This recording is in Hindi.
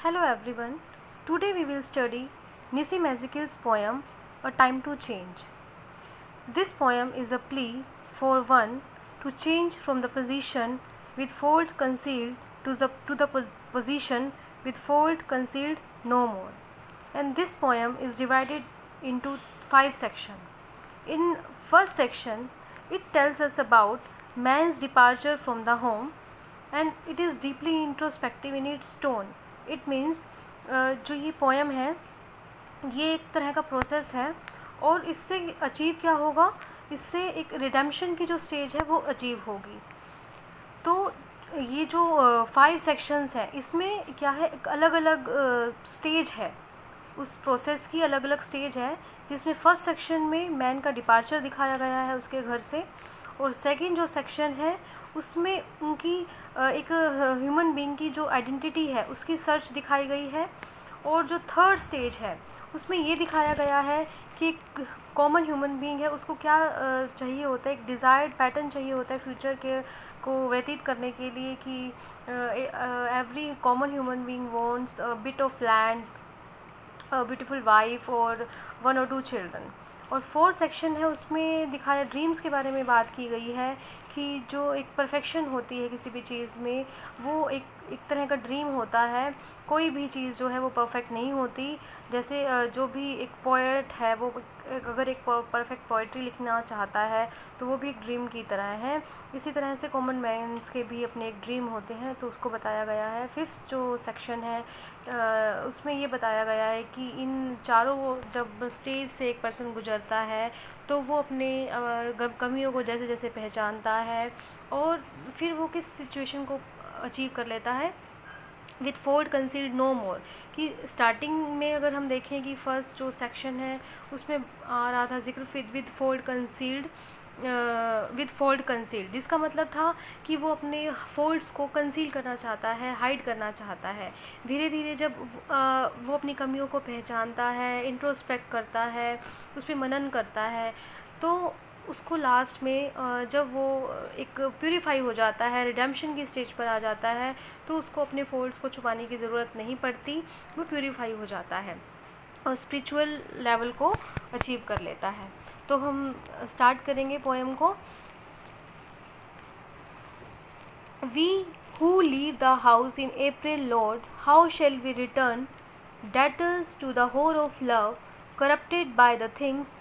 Hello everyone. Today we will study Nissim Ezekiel's poem A Time to Change. This poem is a plea for one to change from the position with fold concealed to the position with fold concealed no more. And this poem is divided into 5 sections. In first section, it tells us about man's departure from the home and it is deeply introspective in its tone. It means जो ये पोएम है ये एक तरह का प्रोसेस है और इससे अचीव क्या होगा, इससे एक रिडेम्पशन की जो स्टेज है वो अचीव होगी. तो ये जो 5 सेक्शंस हैं इसमें क्या है, एक अलग अलग स्टेज है, उस प्रोसेस की अलग अलग स्टेज है. जिसमें फर्स्ट सेक्शन में मैन का डिपार्चर दिखाया गया है उसके घर से, और सेकंड जो सेक्शन है उसमें उनकी एक ह्यूमन बीइंग की जो आइडेंटिटी है उसकी सर्च दिखाई गई है. और जो थर्ड स्टेज है उसमें ये दिखाया गया है कि एक कॉमन ह्यूमन बीइंग है, उसको क्या चाहिए होता है, एक डिज़ायर्ड पैटर्न चाहिए होता है फ्यूचर के को व्यतीत करने के लिए, कि every common human being wants a bit of land, a beautiful wife और 1 or 2 चिल्ड्रन. और फोर्थ सेक्शन है उसमें दिखाया ड्रीम्स के बारे में बात की गई है कि जो एक परफेक्शन होती है किसी भी चीज़ में वो एक तरह का ड्रीम होता है. कोई भी चीज़ जो है वो परफेक्ट नहीं होती. जैसे जो भी एक पोएट है वो अगर एक परफेक्ट पोइट्री लिखना चाहता है तो वो भी एक ड्रीम की तरह है. इसी तरह से कॉमन मैन्स के भी अपने एक ड्रीम होते हैं, तो उसको बताया गया है. फिफ्थ जो सेक्शन है उसमें ये बताया गया है कि इन चारों जब स्टेज से एक पर्सन गुजरता है तो वो अपने कमियों को जैसे जैसे पहचानता है और फिर वो किस सिचुएशन को अचीव कर लेता है विथ फोल्ड कंसील्ड नो मोर. कि स्टार्टिंग में अगर हम देखें कि फर्स्ट जो सेक्शन है उसमें आ रहा था जिक्र with fold concealed with fold concealed, जिसका मतलब था कि वो अपने फोल्ड्स को कंसील करना चाहता है, हाइड करना चाहता है. धीरे धीरे जब वो अपनी कमियों को पहचानता है, इंट्रोस्पेक्ट करता है, उस पर मनन करता है, तो उसको लास्ट में जब वो एक प्यूरीफाई हो जाता है, रिडेम्पशन की स्टेज पर आ जाता है, तो उसको अपने फोल्ड्स को छुपाने की ज़रूरत नहीं पड़ती, वो प्यूरीफाई हो जाता है और स्पिरिचुअल लेवल को अचीव कर लेता है. तो हम स्टार्ट करेंगे पोएम को. We who leave the house in April, Lord, how shall we return, debtors to the whore of love, corrupted by the things